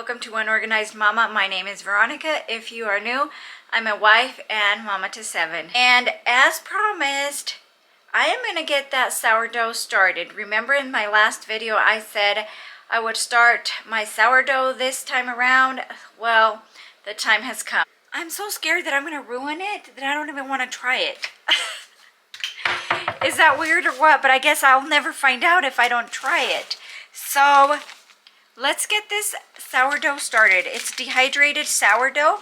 Welcome to Unorganized Mama. My name is Veronica. If you are new, I'm a wife and mama to 7. And as promised, I am going to get that sourdough started. Remember in my last video I said I would start my sourdough this time around? Well, the time has come. I'm so scared that I'm going to ruin it that I don't even want to try it. Is that weird or what? But I guess I'll never find out if I don't try it. So let's get this sourdough started. It's dehydrated sourdough.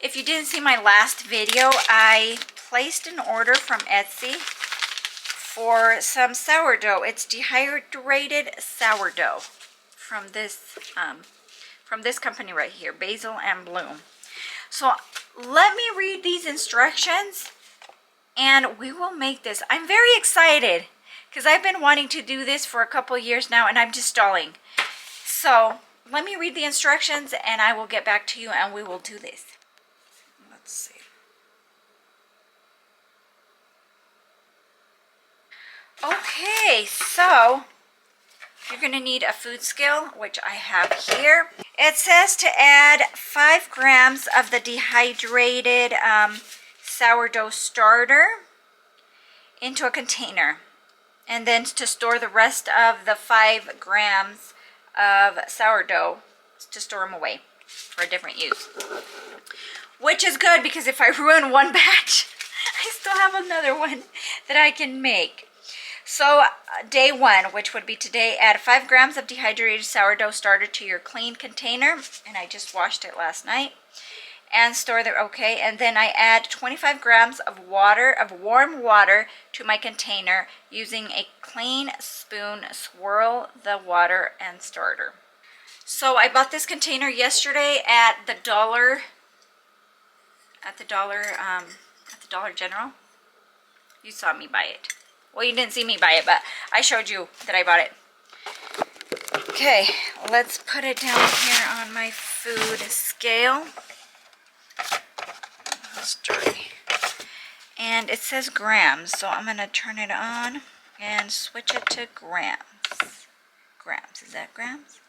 If you didn't see my last video, I placed an order from Etsy for some sourdough. It's dehydrated sourdough from this company right here, Basil and Bloom. So let me read these instructions and we will make this. I'm very excited because I've been wanting to do this for a couple years now and I'm just stalling. So let me read the instructions and I will get back to you and we will do this. Let's see. Okay, so you're going to need a food scale, which I have here. It says to add 5 grams of the dehydrated sourdough starter into a container. And then to store the rest of the 5 grams of sourdough to store them away for a different use. Which is good because if I ruin one batch, I still have another one that I can make. So day 1, which would be today, add 5 grams of dehydrated sourdough starter to your clean container. And I just washed it last night. And store there, okay. And then I add 25 grams of water, of warm water, to my container using a clean spoon. Swirl the water and starter. So I bought this container yesterday at the Dollar General. You saw me buy it. Well, you didn't see me buy it, but I showed you that I bought it. Okay, let's put it down here on my food scale. It's dirty. And it says grams, so I'm going to turn it on and switch it to grams. Grams, is that grams?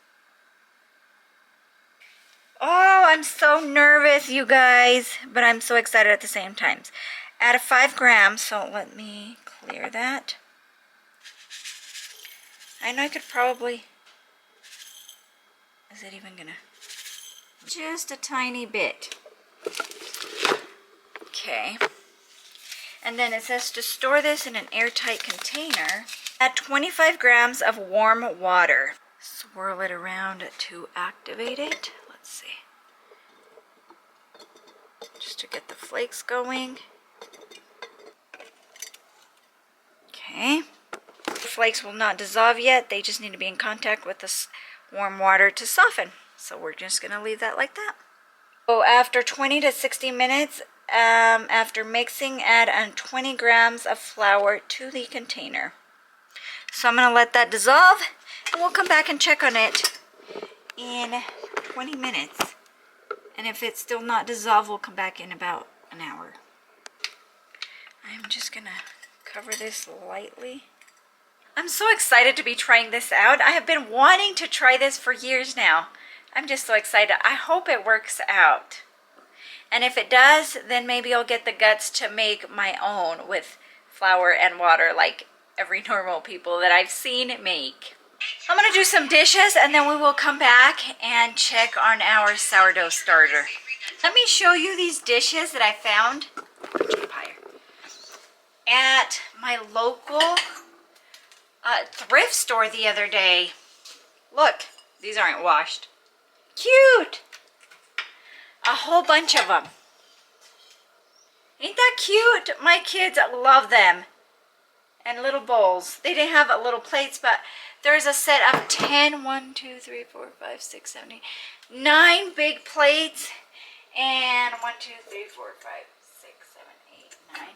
Oh, I'm so nervous, you guys, but I'm so excited at the same time. Add 5 grams, so let me clear that. I know I could probably, is it even gonna, just a tiny bit. Okay, and then it says to store this in an airtight container. Add 25 grams of warm water. Swirl it around to activate it. Let's see. Just to get the flakes going. Okay. The flakes will not dissolve yet. They just need to be in contact with this warm water to soften. So we're just going to leave that like that. So after 20 to 60 minutes, after mixing, add 20 grams of flour to the container. So I'm going to let that dissolve and we'll come back and check on it in 20 minutes. And if it's still not dissolved, we'll come back in about an hour. I'm just going to cover this lightly. I'm so excited to be trying this out. I have been wanting to try this for years now. I'm just so excited. I hope it works out. And if it does, then maybe I'll get the guts to make my own with flour and water like every normal people that I've seen make. I'm going to do some dishes and then we will come back and check on our sourdough starter. Let me show you these dishes that I found at my local thrift store the other day. Look, these aren't washed. Cute! A whole bunch of them. Ain't that cute? My kids love them. And little bowls. They didn't have little plates, but there's a set of 10, 1, 2, 3, 4, 5, 6, 7, 8, 9 big plates. And 1, 2, 3, 4, 5, 6, 7, 8, 9.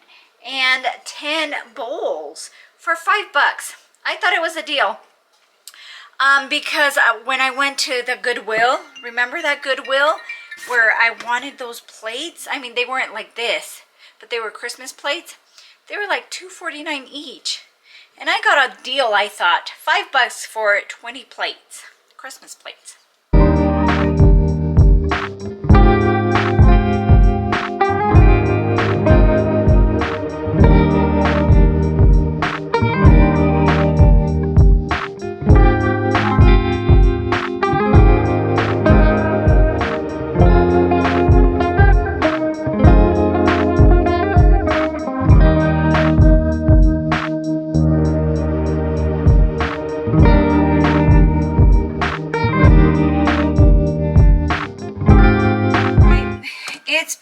And 10 bowls for $5. I thought it was a deal. Because when I went to the Goodwill, remember that Goodwill where I wanted those plates? I mean, they weren't like this, but they were Christmas plates. They were like $2.49 each. And I got a deal, I thought. $5 for 20 plates. Christmas plates.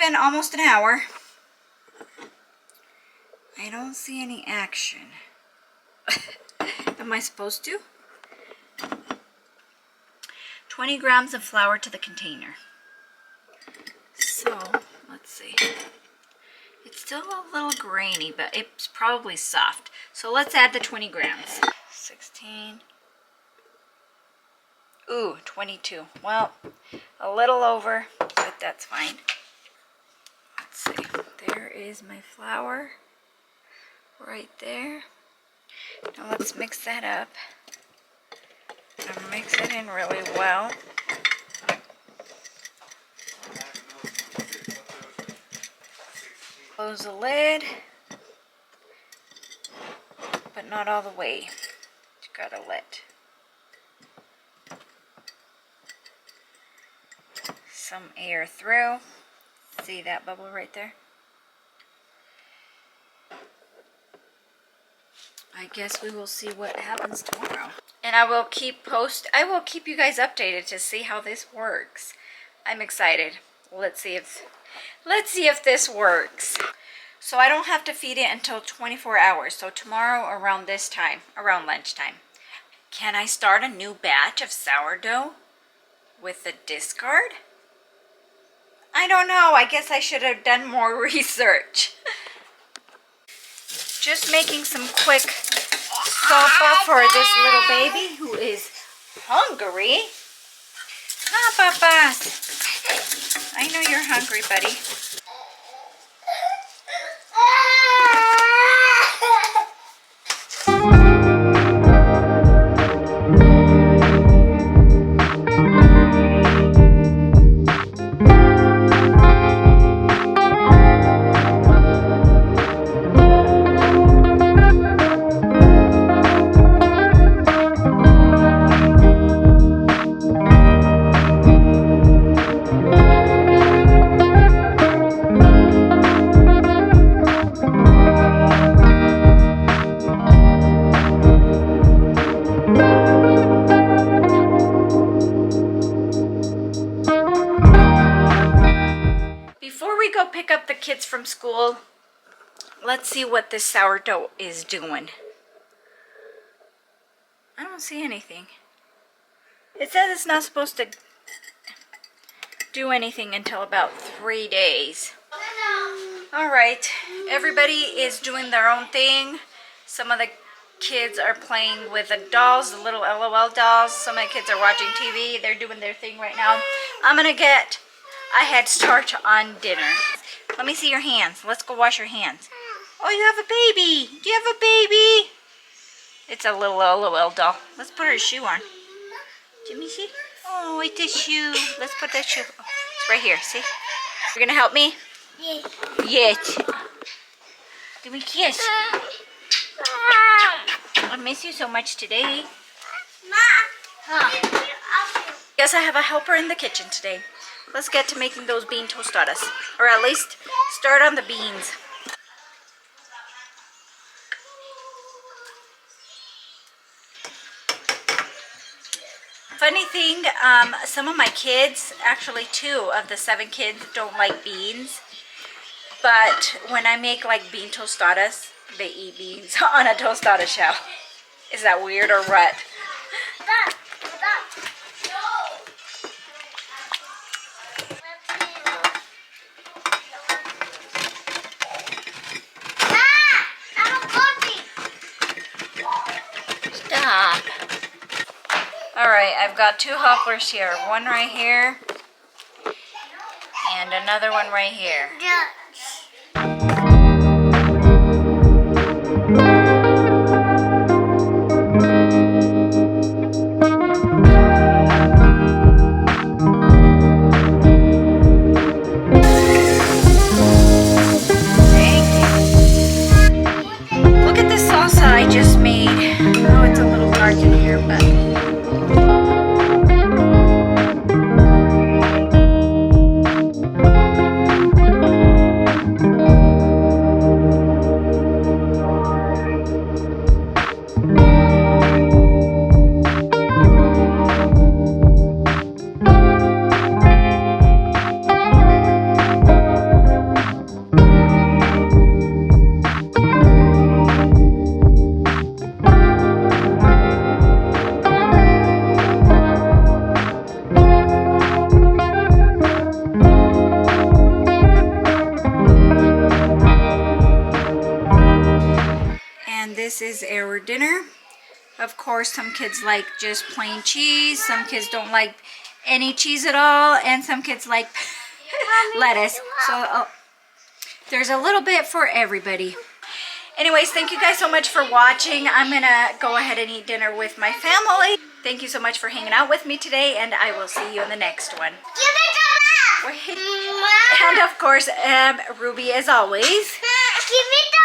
been almost an hour. I don't see any action. Am I supposed to? 20 grams of flour to the container. So, let's see. It's still a little grainy, but it's probably soft. So let's add the 20 grams. 16. Ooh, 22. Well, a little over, but that's fine. Let's see. There is my flour right there. Now let's mix that up. And mix it in really well. Close the lid, but not all the way. You gotta let some air through. See that bubble right there? I guess we will see what happens tomorrow. And I will keep you guys updated to see how this works. I'm excited. Let's see if this works. So I don't have to feed it until 24 hours. So tomorrow around this time, around lunchtime. Can I start a new batch of sourdough with the discard? I don't know. I guess I should have done more research. Just making some quick sopa for this little baby who is hungry. Ah, papas. I know you're hungry, buddy. Kids from school, let's see what this sourdough is doing. I don't see anything. It says it's not supposed to do anything until about 3 days. Alright, everybody is doing their own thing. Some of the kids are playing with the dolls, the little LOL dolls. Some of the kids are watching TV. They're doing their thing right now. I'm gonna get a head start on dinner. Let me see your hands. Let's go wash your hands. Oh, you have a baby. Do you have a baby? It's a little LOL doll. Let's put her shoe on. Jimmy, see? Oh, it's a shoe. Let's put that shoe. Oh, it's right here. See? You're going to help me? Yes. Yes. Give me a kiss. I miss you so much today. Guess I have a helper in the kitchen today. Let's get to making those bean tostadas. Or at least start on the beans. Funny thing, some of my kids, actually 2 of the 7 kids, don't like beans. But when I make like bean tostadas, they eat beans on a tostada shell. Is that weird or what? Stop. Alright, I've got 2 helpers here. One right here and another one right here. Look at this salsa I just made. Oh, it's a little dark in here, but... this is our dinner. Of course, some kids like just plain cheese. Some kids don't like any cheese at all. And some kids like lettuce. So there's a little bit for everybody. Anyways, thank you guys so much for watching. I'm going to go ahead and eat dinner with my family. Thank you so much for hanging out with me today, and I will see you in the next one. Wait. And of course, Ruby, as always. Give it